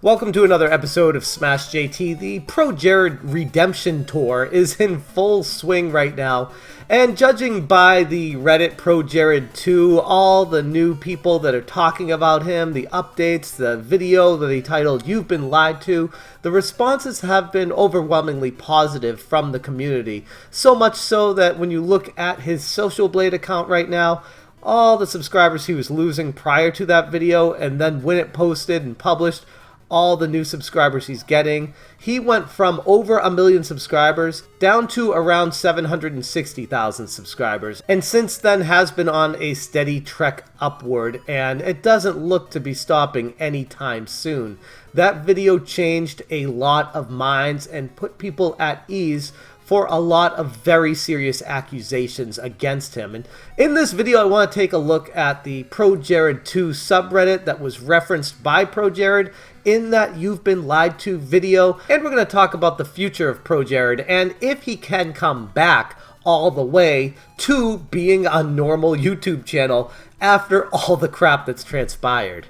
Welcome to another episode of Smash JT. The ProJared Redemption Tour is in full swing right now, and judging by the Reddit ProJared2, all the new people that are talking about him, the updates, the video that he titled "You've Been Lied To," the responses have been overwhelmingly positive from the community. So much so that when you look at his Social Blade account right now, all the subscribers he was losing prior to that video, and then when it posted and published, all the new subscribers he's getting. He went from over 1 million subscribers down to around 760,000 subscribers, and since then has been on a steady trek upward, and it doesn't look to be stopping anytime soon. That video changed a lot of minds and put people at ease for a lot of very serious accusations against him. And in this video, I want to take a look at the ProJared2 subreddit that was referenced by ProJared in that "You've Been Lied To" video. And we're going to talk about the future of ProJared and if he can come back all the way to being a normal YouTube channel after all the crap that's transpired.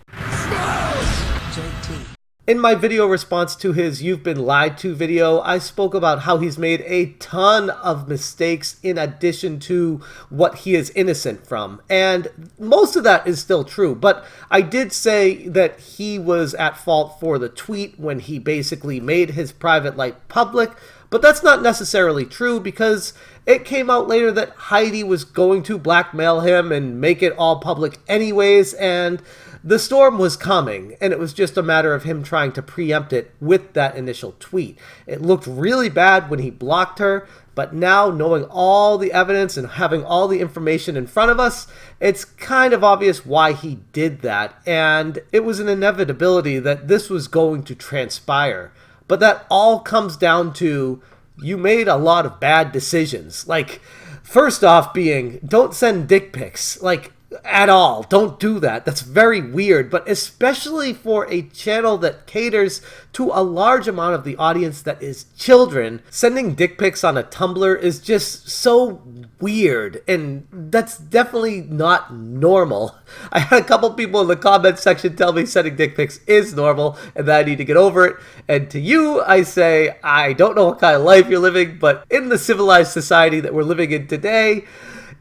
In my video response to his "You've Been Lied To" video, I spoke about how he's made a ton of mistakes in addition to what he is innocent from. And most of that is still true, but I did say that he was at fault for the tweet when he basically made his private life public. But that's not necessarily true, because it came out later that Heidi was going to blackmail him and make it all public anyways, and the storm was coming, and it was just a matter of him trying to preempt it with that initial tweet. It looked really bad when he blocked her, but now, knowing all the evidence and having all the information in front of us, it's kind of obvious why he did that, and it was an inevitability that this was going to transpire. But that all comes down to, you made a lot of bad decisions. Like, first off being, don't send dick pics. Like, at all. Don't do that. That's very weird, but especially for a channel that caters to a large amount of the audience that is children, sending dick pics on a Tumblr is just so weird, and that's definitely not normal. I had a couple people in the comment section tell me sending dick pics is normal and that I need to get over it, and to you I say, I don't know what kind of life you're living, but in the civilized society that we're living in today,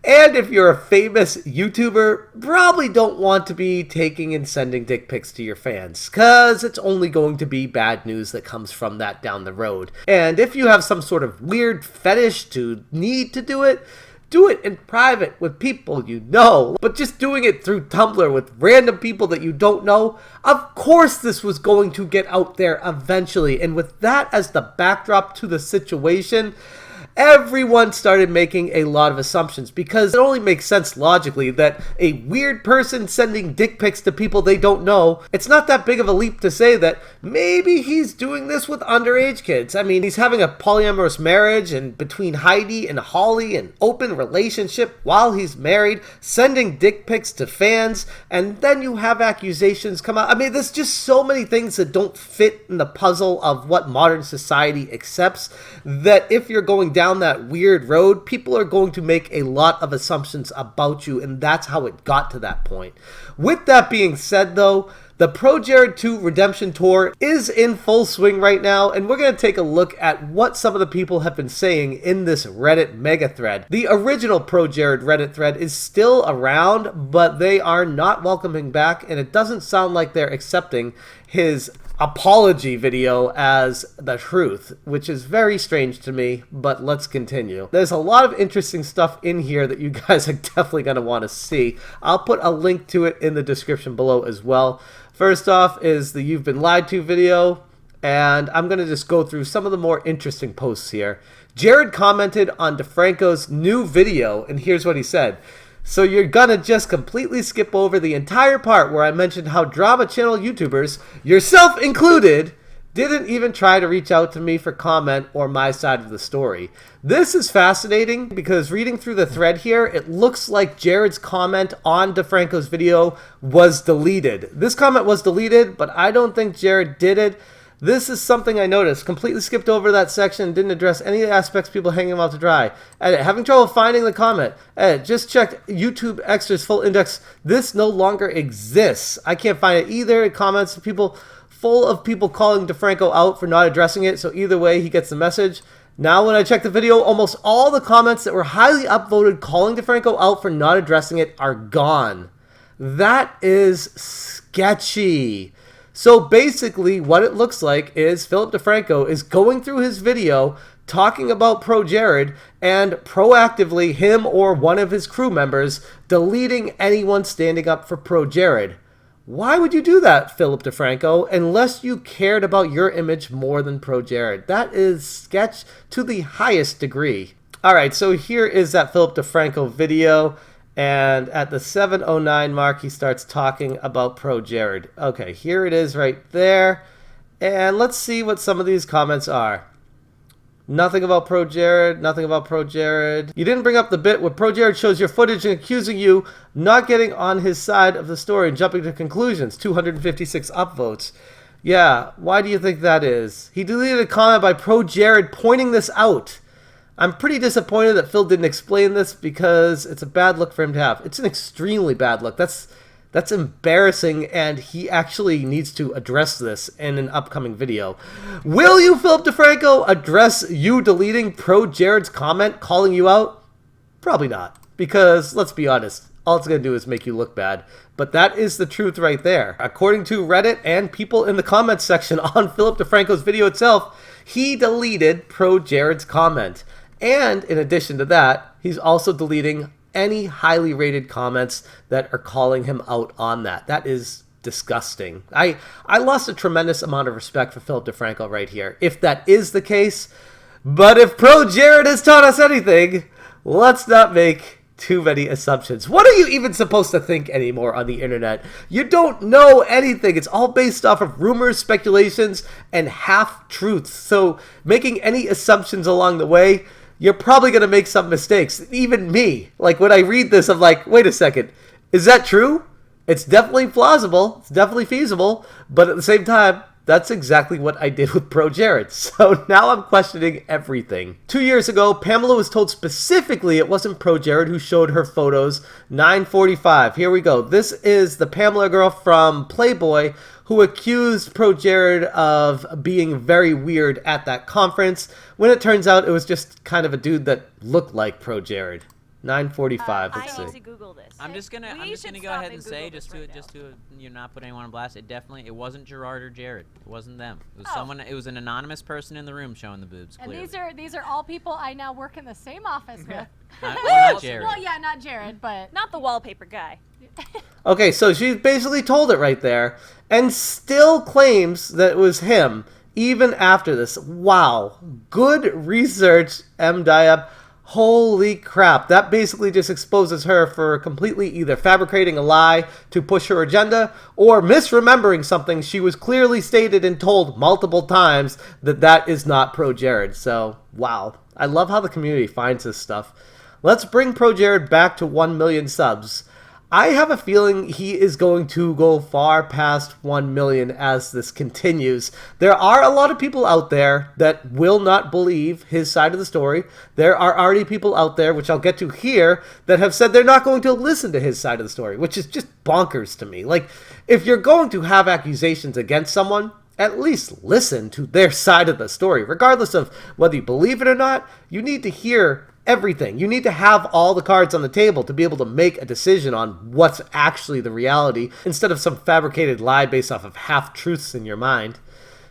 and if you're a famous YouTuber, probably don't want to be taking and sending dick pics to your fans, because it's only going to be bad news that comes from that down the road. And if you have some sort of weird fetish to need to do it in private with people you know. But just doing it through Tumblr with random people that you don't know, of course this was going to get out there eventually. And with that as the backdrop to the situation, everyone started making a lot of assumptions, because it only makes sense logically that a weird person sending dick pics to people they don't know, it's not that big of a leap to say that maybe he's doing this with underage kids. I mean, he's having a polyamorous marriage and between Heidi and Holly, an open relationship while he's married, sending dick pics to fans, and then you have accusations come out. I mean, there's just so many things that don't fit in the puzzle of what modern society accepts, that if you're going down that weird road, people are going to make a lot of assumptions about you, and that's how it got to that point. With that being said though, the ProJared2 Redemption Tour is in full swing right now, and we're going to take a look at what some of the people have been saying in this Reddit mega thread. The original ProJared Reddit thread is still around, but they are not welcoming back, and it doesn't sound like they're accepting his apology video as the truth, which is very strange to me, but let's continue. There's a lot of interesting stuff in here that you guys are definitely going to want to see. I'll put a link to it in the description below as well. First off is the "You've Been Lied To" video, and I'm going to just go through some of the more interesting posts here. Jared commented on DeFranco's new video, and here's what he said. "So you're gonna just completely skip over the entire part where I mentioned how drama channel YouTubers, yourself included, didn't even try to reach out to me for comment or my side of the story." This is fascinating, because reading through the thread here, it looks like Jared's comment on DeFranco's video was deleted. This comment was deleted, but I don't think Jared did it. This is something I noticed. Completely skipped over that section and didn't address any aspects people hanging them out to dry. Edit. Having trouble finding the comment. Edit. Just checked YouTube Extras full index. This no longer exists. I can't find it either. It comments to people full of people calling DeFranco out for not addressing it, so either way, he gets the message. Now, when I check the video, almost all the comments that were highly upvoted calling DeFranco out for not addressing it are gone. That is sketchy. So basically, what it looks like is Philip DeFranco is going through his video talking about ProJared and proactively him or one of his crew members deleting anyone standing up for ProJared. Why would you do that, Philip DeFranco, unless you cared about your image more than ProJared? That is sketch to the highest degree. All right, so here is that Philip DeFranco video, and at the 7:09 mark, he starts talking about ProJared. Okay, here it is right there, and let's see what some of these comments are. Nothing about ProJared, nothing about ProJared. You didn't bring up the bit where ProJared shows your footage and accusing you not getting on his side of the story and jumping to conclusions. 256 upvotes. Yeah, why do you think that is? He deleted a comment by ProJared pointing this out. I'm pretty disappointed that Phil didn't explain this because it's a bad look for him to have. It's an extremely bad look. That's embarrassing, and he actually needs to address this in an upcoming video. Will you, Philip DeFranco, address you deleting ProJared's comment calling you out? Probably not, because let's be honest, all it's going to do is make you look bad. But that is the truth right there. According to Reddit and people in the comments section on Philip DeFranco's video itself, he deleted ProJared's comment. And in addition to that, he's also deleting any highly rated comments that are calling him out on that. That is disgusting. I lost a tremendous amount of respect for Philip DeFranco right here, if that is the case. But if ProJared has taught us anything, let's not make too many assumptions. What are you even supposed to think anymore on the internet? You don't know anything. It's all based off of rumors, speculations, and half-truths. So making any assumptions along the way, you're probably going to make some mistakes. Even me. Like, when I read this, I'm like, wait a second. Is that true? It's definitely plausible. It's definitely feasible. But at the same time, that's exactly what I did with ProJared. So now I'm questioning everything. 2 years ago, Pamela was told specifically it wasn't ProJared who showed her photos. 9:45. Here we go. This is the Pamela girl from Playboy who accused ProJared of being very weird at that conference, when it turns out it was just kind of a dude that looked like ProJared. 9:45. Let's see. I need to Google this. I'm just gonna go ahead and say, just to not put anyone on blast, it wasn't Gerard or Jared. It wasn't them. It was someone. It was an anonymous person in the room showing the boobs. And clearly. these are all people I now work in the same office with. Not Jared. Well, yeah, not Jared, but Not the wallpaper guy. Okay, so she basically told it right there, and still claims that it was him, even after this. Wow. Good research, M. Diab. Holy crap. That basically just exposes her for completely either fabricating a lie to push her agenda or misremembering something she was clearly stated and told multiple times that is not ProJared. So, wow. I love how the community finds this stuff. Let's bring ProJared back to 1 million subs. I have a feeling he is going to go far past 1 million as this continues. There are a lot of people out there that will not believe his side of the story. There are already people out there, which I'll get to here, that have said they're not going to listen to his side of the story, which is just bonkers to me. Like, if you're going to have accusations against someone, at least listen to their side of the story. Regardless of whether you believe it or not, you need to hear everything. You need to have all the cards on the table to be able to make a decision on what's actually the reality instead of some fabricated lie based off of half-truths in your mind.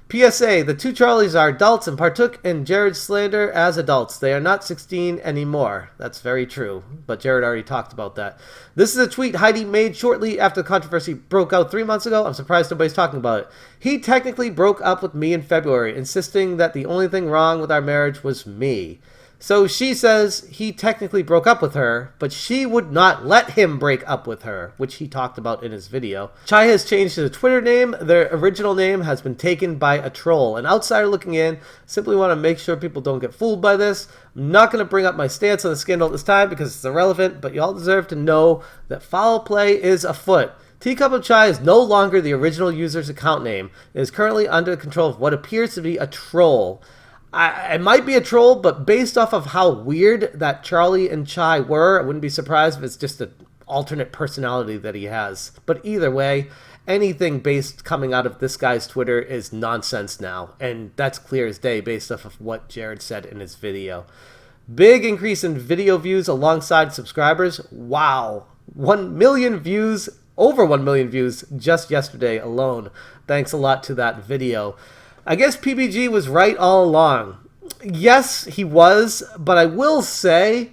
PSA, the two Charlies are adults and partook in Jared's slander as adults. They are not 16 anymore. That's very true, but Jared already talked about that. This is a tweet Heidi made shortly after the controversy broke out 3 months ago. I'm surprised nobody's talking about it. He technically broke up with me in February, insisting that the only thing wrong with our marriage was me. So she says he technically broke up with her, but she would not let him break up with her, which he talked about in his video. Chai has changed his Twitter name. Their original name has been taken by a troll. An outsider looking in, simply want to make sure people don't get fooled by this. I'm not going to bring up my stance on the scandal at this time because it's irrelevant, but you all deserve to know that foul play is afoot. Teacup of Chai is no longer the original user's account name. It is currently under the control of what appears to be a troll. It might be a troll, but based off of how weird that Charlie and Chai were, I wouldn't be surprised if it's just an alternate personality that he has. But either way, anything based coming out of this guy's Twitter is nonsense now. And that's clear as day based off of what Jared said in his video. Big increase in video views alongside subscribers. Wow. 1 million views, over 1 million views just yesterday alone. Thanks a lot to that video. I guess PBG was right all along. Yes, he was, but I will say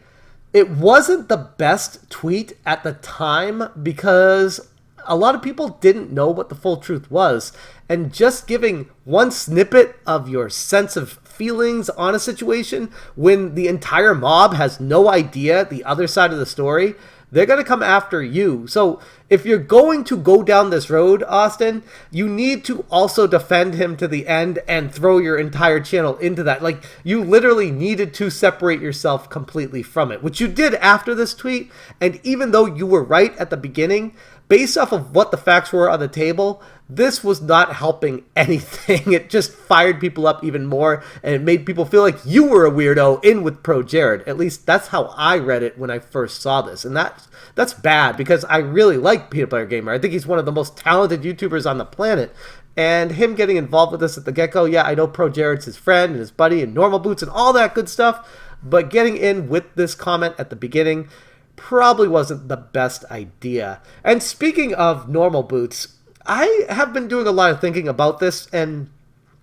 it wasn't the best tweet at the time because a lot of people didn't know what the full truth was. And just giving one snippet of your sense of feelings on a situation when the entire mob has no idea the other side of the story, they're going to come after you. So if you're going to go down this road, Austin, you need to also defend him to the end and throw your entire channel into that. Like, you literally needed to separate yourself completely from it, which you did after this tweet. And even though you were right at the beginning, based off of what the facts were on the table, this was not helping anything. It just fired people up even more, and it made people feel like you were a weirdo in with ProJared. At least that's how I read it when I first saw this. And that's bad because I really like Peanut Butter Gamer. I think he's one of the most talented YouTubers on the planet. And him getting involved with this at the get-go, yeah, I know ProJared's his friend and his buddy and Normal Boots and all that good stuff, but getting in with this comment at the beginning probably wasn't the best idea. And speaking of Normal Boots, I have been doing a lot of thinking about this, and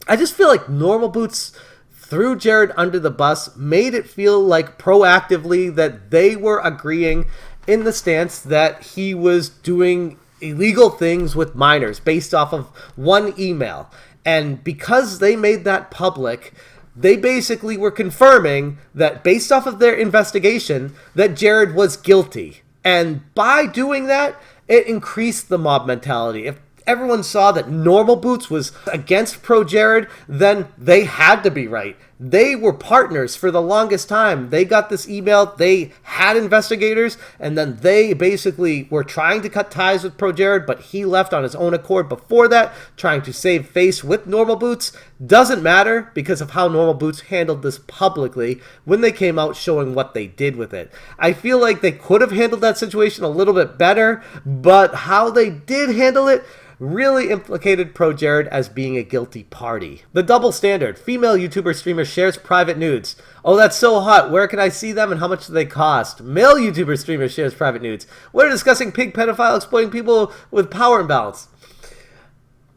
I just feel like Normal Boots threw Jared under the bus, made it feel like proactively that they were agreeing in the stance that he was doing illegal things with minors based off of one email. And because they made that public, they basically were confirming that based off of their investigation that Jared was guilty. And by doing that, it increased the mob mentality. If everyone saw that Normal Boots was against ProJared, then they had to be right. They were partners for the longest time. They got this email, they had investigators, and then they basically were trying to cut ties with ProJared, but he left on his own accord before that, trying to save face with Normal Boots. Doesn't matter because of how Normal Boots handled this publicly when they came out showing what they did with it. I feel like they could have handled that situation a little bit better, but how they did handle it really implicated ProJared as being a guilty party. The double standard. Female YouTuber streamer shares private nudes. Oh, that's so hot. Where can I see them and how much do they cost? Male YouTuber streamer shares private nudes. We're discussing pig pedophile exploiting people with power imbalance.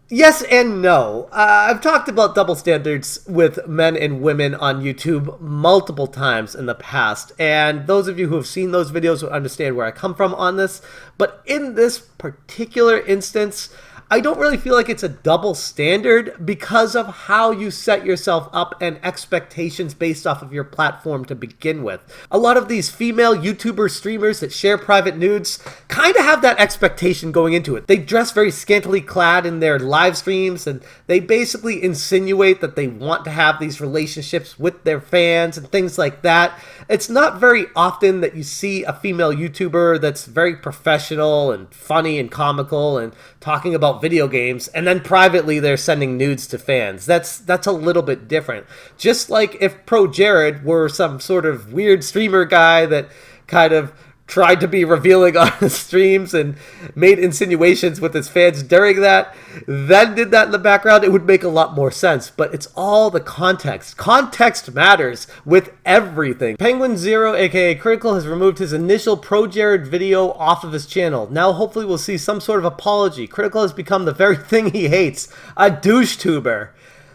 Yes and no. I've talked about double standards with men and women on YouTube multiple times in the past, and those of you who have seen those videos will understand where I come from on this. But in this particular instance, I don't really feel like it's a double standard because of how you set yourself up and expectations based off of your platform to begin with. A lot of these female YouTuber streamers that share private nudes kind of have that expectation going into it. They dress very scantily clad in their live streams, and they basically insinuate that they want to have these relationships with their fans and things like that. It's not very often that you see a female YouTuber that's very professional and funny and comical and talking about video games, and then privately they're sending nudes to fans. That's a little bit different. Just like if ProJared were some sort of weird streamer guy that kind of tried to be revealing on his streams and made insinuations with his fans during that, then did that in the background, it would make a lot more sense. But it's all the context. Context matters with everything. Penguin Zero, aka Critical, has removed his initial ProJared video off of his channel. Now hopefully we'll see some sort of apology. Critical has become the very thing he hates, a douche tuber.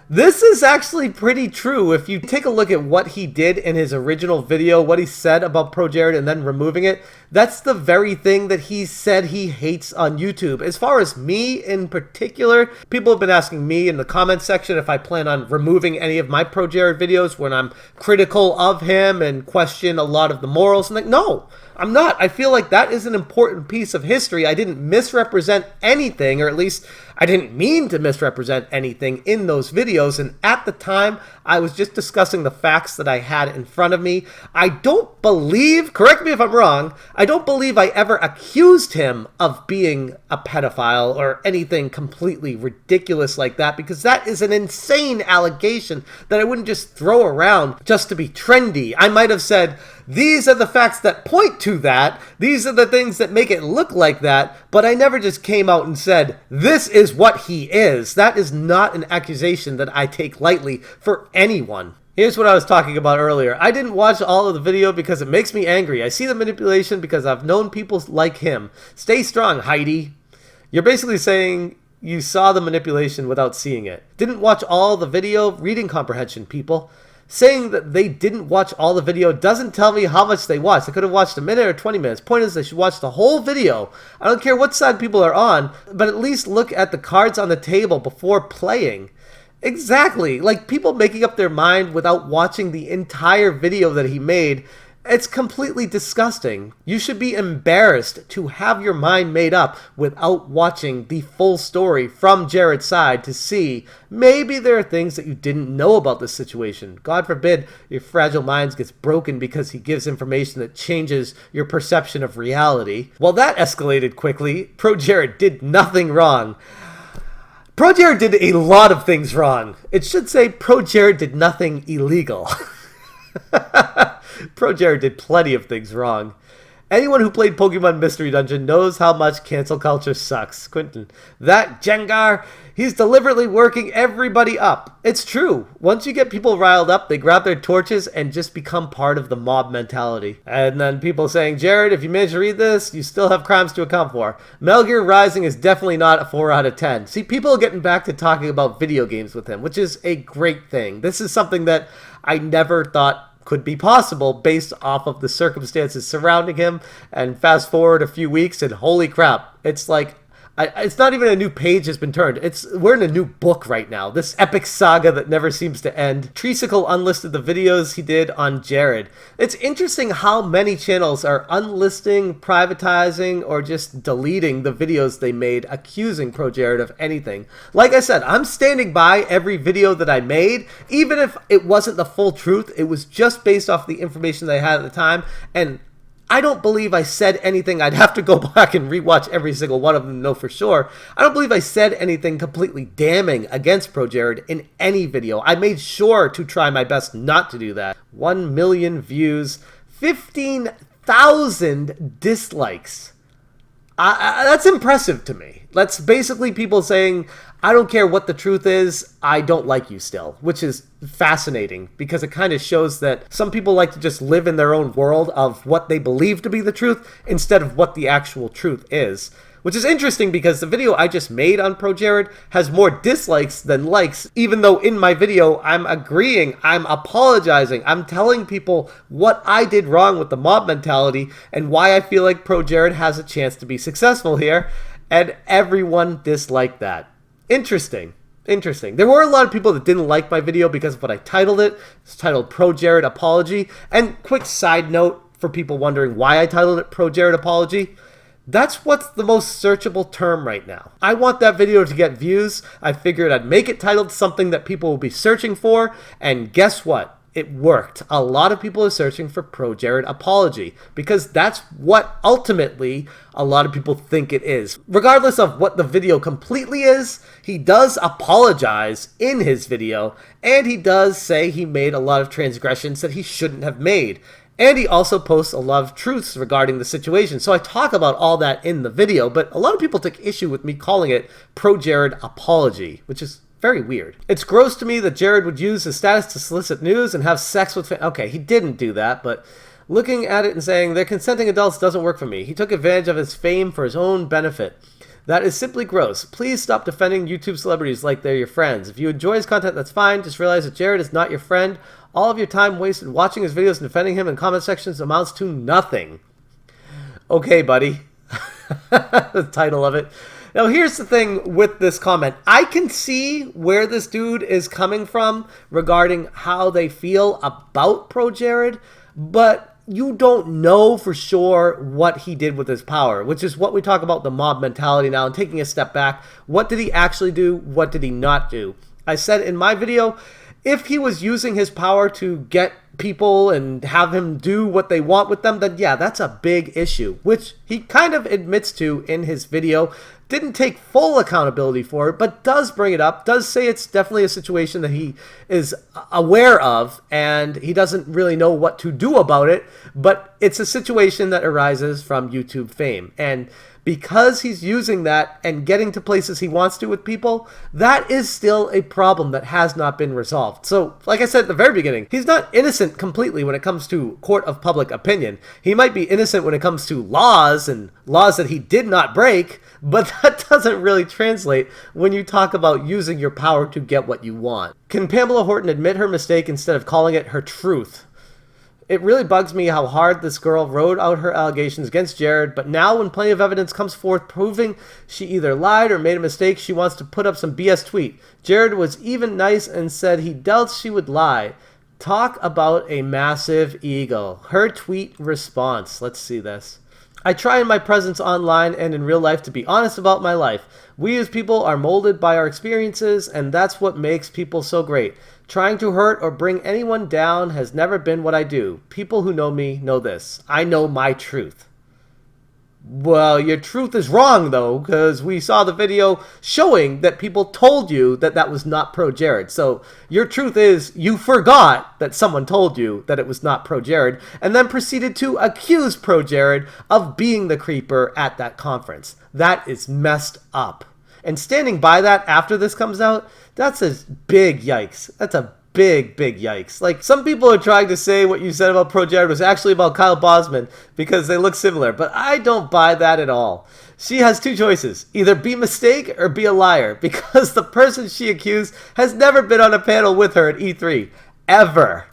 This is actually pretty true. If you take a look at what he did in his original video, what he said about ProJared and then removing it, that's the very thing that he said he hates on YouTube. As far as me in particular, people have been asking me in the comment section if I plan on removing any of my ProJared videos when I'm critical of him and question a lot of the morals. And like, no, I'm not. I feel like that is an important piece of history. I didn't misrepresent anything, or at least I didn't mean to misrepresent anything in those videos. And at the time, I was just discussing the facts that I had in front of me. I don't believe, correct me if I'm wrong, I don't believe I ever accused him of being a pedophile or anything completely ridiculous like that, because that is an insane allegation that I wouldn't just throw around just to be trendy. I might have said, these are the facts that point to that. These are the things that make it look like that. But I never just came out and said, this is what he is. That is not an accusation that I take lightly for anyone. Here's what I was talking about earlier. I didn't watch all of the video because it makes me angry. I see the manipulation because I've known people like him. Stay strong, Heidi. You're basically saying you saw the manipulation without seeing it. Didn't watch all the video. Reading comprehension, people. Saying that they didn't watch all the video doesn't tell me how much they watched. They could have watched a minute or 20 minutes. Point is, they should watch the whole video. I don't care what side people are on, but at least look at the cards on the table before playing. Exactly. Like, people making up their mind without watching the entire video that he made, it's completely disgusting. You should be embarrassed to have your mind made up without watching the full story from Jared's side to see maybe there are things that you didn't know about this situation. God forbid your fragile mind gets broken because he gives information that changes your perception of reality. Well, that escalated quickly. ProJared did nothing wrong. ProJared did a lot of things wrong. It should say ProJared did nothing illegal. ProJared did plenty of things wrong. Anyone who played Pokemon Mystery Dungeon knows how much cancel culture sucks. Quentin, that Jengar, he's deliberately working everybody up. It's true. Once you get people riled up, they grab their torches and just become part of the mob mentality. And then people saying, Jared, if you manage to read this, you still have crimes to account for. Metal Gear Rising is definitely not a 4 out of 10. See, people are getting back to talking about video games with him, which is a great thing. This is something that I never thought could be possible based off of the circumstances surrounding him. And fast forward a few weeks and holy crap, it's like, it's not even a new page has been turned. We're in a new book right now. This epic saga that never seems to end. Treesicle unlisted the videos he did on Jared. It's interesting how many channels are unlisting, privatizing, or just deleting the videos they made accusing ProJared of anything. Like I said, I'm standing by every video that I made, even if it wasn't the full truth. It was just based off the information that I had at the time, and I don't believe I said anything. I'd have to go back and rewatch every single one of them to know for sure. I don't believe I said anything completely damning against ProJared in any video. I made sure to try my best not to do that. 1 million views, 15,000 dislikes. That's impressive to me. That's basically people saying, I don't care what the truth is, I don't like you still, which is fascinating because it kind of shows that some people like to just live in their own world of what they believe to be the truth instead of what the actual truth is. Which is interesting because the video I just made on ProJared has more dislikes than likes, even though in my video I'm agreeing, I'm apologizing, I'm telling people what I did wrong with the mob mentality and why I feel like ProJared has a chance to be successful here, and everyone disliked that. Interesting. There were a lot of people that didn't like my video because of what I titled it. It's titled ProJared Apology. And quick side note for people wondering why I titled it ProJared Apology. That's what's the most searchable term right now. I want that video to get views. I figured I'd make it titled something that people will be searching for. And guess what? It worked. A lot of people are searching for ProJared Apology because that's what ultimately a lot of people think it is. Regardless of what the video completely is, he does apologize in his video, and he does say he made a lot of transgressions that he shouldn't have made. And he also posts a lot of truths regarding the situation. So I talk about all that in the video, but a lot of people took issue with me calling it ProJared Apology, which is very weird. It's gross to me that Jared would use his status to solicit news and have sex with okay, he didn't do that, but looking at it and saying they're consenting adults doesn't work for me. He took advantage of his fame for his own benefit. That is simply gross. Please stop defending YouTube celebrities like they're your friends. If you enjoy his content, that's fine. Just realize that Jared is not your friend. All of your time wasted watching his videos and defending him in comment sections amounts to nothing. Okay, buddy. The title of it. Now, here's the thing with this comment. I can see where this dude is coming from regarding how they feel about ProJared, but you don't know for sure what he did with his power, which is what we talk about the mob mentality now. And taking a step back, what did he actually do? What did he not do? I said in my video, if he was using his power to get people and have him do what they want with them, then yeah, that's a big issue, which he kind of admits to in his video. didn't take full accountability for it, but does bring it up, does say it's definitely a situation that he is aware of, and he doesn't really know what to do about it, but it's a situation that arises from YouTube fame. And because he's using that and getting to places he wants to with people, that is still a problem that has not been resolved. So, like I said at the very beginning, he's not innocent completely when it comes to court of public opinion. He might be innocent when it comes to laws and laws that he did not break, but that doesn't really translate when you talk about using your power to get what you want. Can Pamela Horton admit her mistake instead of calling it her truth? It really bugs me how hard this girl wrote out her allegations against Jared, but now when plenty of evidence comes forth proving she either lied or made a mistake, she wants to put up some BS tweet. Jared was even nice and said he doubts she would lie. Talk about a massive ego. Her tweet response. Let's see this. I try in my presence online and in real life to be honest about my life. We as people are molded by our experiences, and that's what makes people so great. Trying to hurt or bring anyone down has never been what I do. People who know me know this. I know my truth. Well, your truth is wrong, though, because we saw the video showing that people told you that that was not ProJared. So your truth is you forgot that someone told you that it was not ProJared and then proceeded to accuse ProJared of being the creeper at that conference. That is messed up. And standing by that after this comes out, that's a big yikes. That's a big yikes. Like, some people are trying to say what you said about ProJared was actually about Kyle Bosman because they look similar, but I don't buy that at all. She has two choices, either be a mistake or be a liar, because the person she accused has never been on a panel with her at E3. Ever.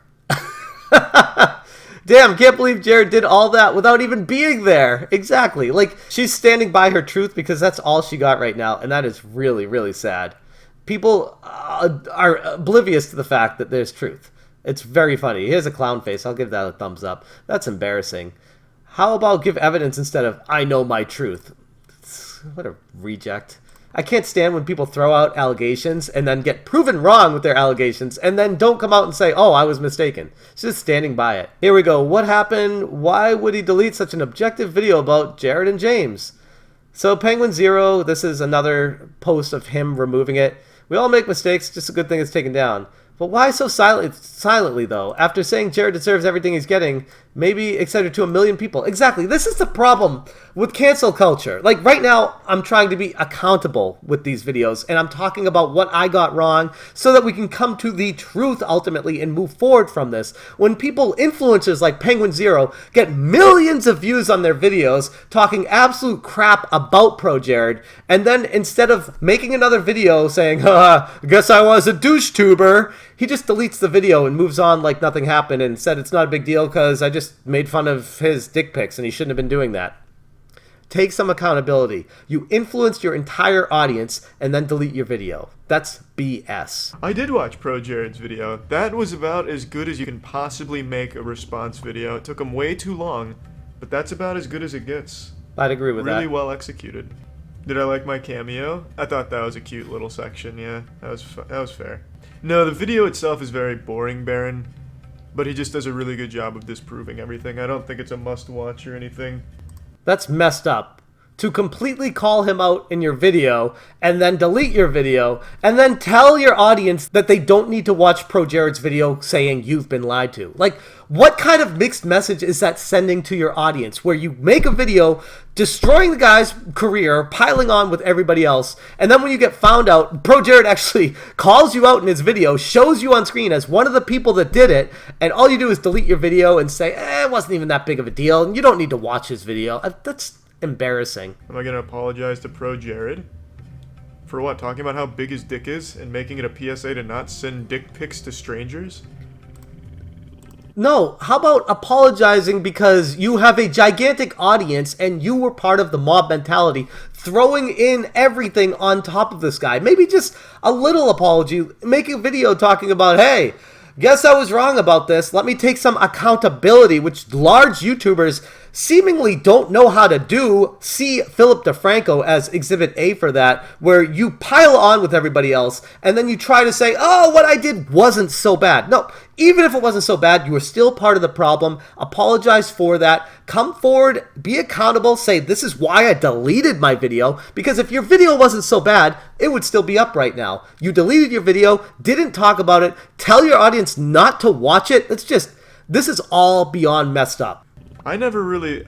Damn, can't believe Jared did all that without even being there. Exactly. Like, she's standing by her truth because that's all she got right now, and that is really sad. People are oblivious to the fact that there's truth. It's very funny. He has a clown face. I'll give that a thumbs up. That's embarrassing. How about give evidence instead of, I know my truth? What a reject. I can't stand when people throw out allegations and then get proven wrong with their allegations and then don't come out and say, oh, I was mistaken. It's just standing by it. Here we go. What happened? Why would he delete such an objective video about Jared and James? So Penguin Zero, this is another post of him removing it. We all make mistakes, just a good thing it's taken down. But why so silently, though? After saying Jared deserves everything he's getting, maybe excited to 1 million people. Exactly. This is the problem with cancel culture. Like, right now, I'm trying to be accountable with these videos, and I'm talking about what I got wrong so that we can come to the truth ultimately and move forward from this. When people, influencers like Penguin Zero, get millions of views on their videos talking absolute crap about ProJared, and then instead of making another video saying, guess I was a douche tuber, he just deletes the video and moves on like nothing happened and said it's not a big deal because I just made fun of his dick pics and he shouldn't have been doing that. Take some accountability. You influenced your entire audience and then delete your video. That's BS. I did watch ProJared's video. That was about as good as you can possibly make a response video. It took him way too long, but that's about as good as it gets. I'd agree with that. Really well executed. Did I like my cameo? I thought that was a cute little section, yeah. That was fair. No, the video itself is very boring, Baron, but he just does a really good job of disproving everything. I don't think it's a must-watch or anything. That's messed up. To completely call him out in your video, and then delete your video, and then tell your audience that they don't need to watch ProJared's video saying you've been lied to. Like, what kind of mixed message is that sending to your audience, where you make a video destroying the guy's career, piling on with everybody else, and then when you get found out, ProJared actually calls you out in his video, shows you on screen as one of the people that did it, and all you do is delete your video and say, it wasn't even that big of a deal, and you don't need to watch his video. That's embarrassing. Am I going to apologize to ProJared? For what? Talking about how big his dick is and making it a PSA to not send dick pics to strangers? No, how about apologizing because you have a gigantic audience and you were part of the mob mentality, throwing in everything on top of this guy. Maybe just a little apology. Make a video talking about, hey, guess I was wrong about this. Let me take some accountability, which large YouTubers seemingly don't know how to do. See Philip DeFranco as Exhibit A for that, where you pile on with everybody else and then you try to say, oh, what I did wasn't so bad. No, even if it wasn't so bad, you were still part of the problem. Apologize for that. Come forward, be accountable, say this is why I deleted my video, because if your video wasn't so bad, it would still be up right now. You deleted your video, didn't talk about it, tell your audience not to watch it. This is all beyond messed up. I never really...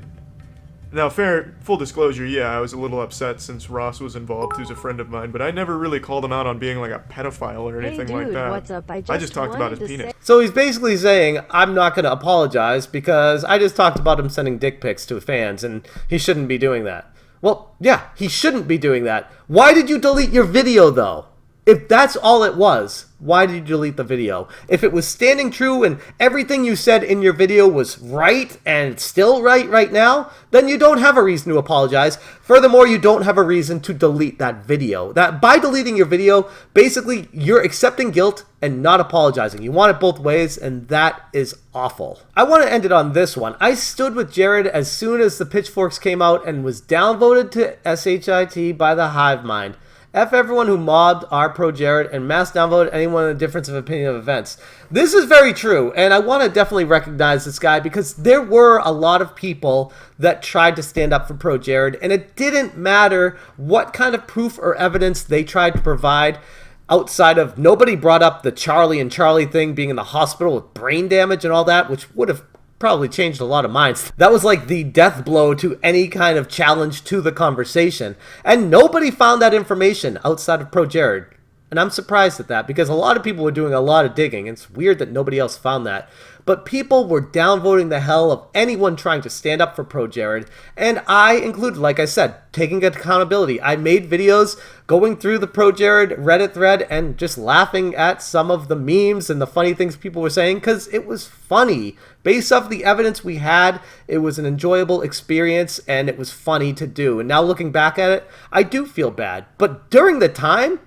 Now, full disclosure, yeah, I was a little upset since Ross was involved, who's a friend of mine, but I never really called him out on being like a pedophile or anything like that. What's up? I just talked about his penis. So he's basically saying, I'm not going to apologize because I just talked about him sending dick pics to fans, and he shouldn't be doing that. Well, yeah, he shouldn't be doing that. Why did you delete your video, though? If that's all it was, why did you delete the video? If it was standing true and everything you said in your video was right and still right now, then you don't have a reason to apologize. Furthermore, you don't have a reason to delete that video. That by deleting your video, basically you're accepting guilt and not apologizing. You want it both ways, and that is awful. I want to end it on this one. I stood with Jared as soon as the pitchforks came out and was downvoted to SHIT by the hive mind. F everyone who mobbed our ProJared and mass downvoted anyone in a difference of opinion of events. This is very true, and I want to definitely recognize this guy because there were a lot of people that tried to stand up for ProJared, and it didn't matter what kind of proof or evidence they tried to provide. Outside of, nobody brought up the Charlie and Charlie thing being in the hospital with brain damage and all that, which would have probably changed a lot of minds. That was like the death blow to any kind of challenge to the conversation. And nobody found that information outside of ProJared. And I'm surprised at that because a lot of people were doing a lot of digging. It's weird that nobody else found that. But people were downvoting the hell of anyone trying to stand up for ProJared. And I included, like I said, taking accountability. I made videos going through the ProJared Reddit thread and just laughing at some of the memes and the funny things people were saying because it was funny. Based off the evidence we had, it was an enjoyable experience and it was funny to do. And now looking back at it, I do feel bad. But during the time,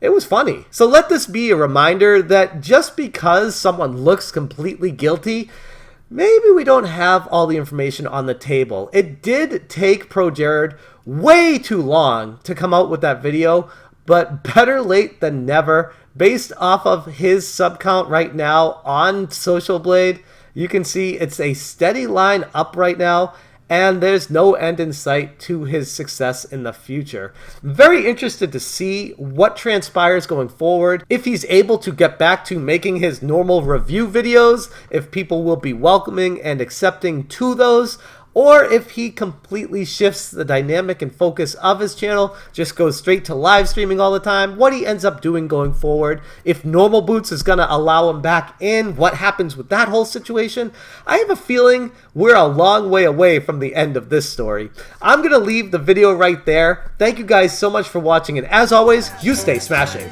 it was funny. So let this be a reminder that just because someone looks completely guilty, maybe we don't have all the information on the table. It did take ProJared way too long to come out with that video, but better late than never. Based off of his sub count right now on Social Blade, you can see it's a steady line up right now, and there's no end in sight to his success in the future. Very interested to see what transpires going forward, if he's able to get back to making his normal review videos, if people will be welcoming and accepting to those, or if he completely shifts the dynamic and focus of his channel, just goes straight to live streaming all the time, what he ends up doing going forward, if Normal Boots is going to allow him back in, what happens with that whole situation. I have a feeling we're a long way away from the end of this story. I'm going to leave the video right there. Thank you guys so much for watching, and as always, you stay smashing.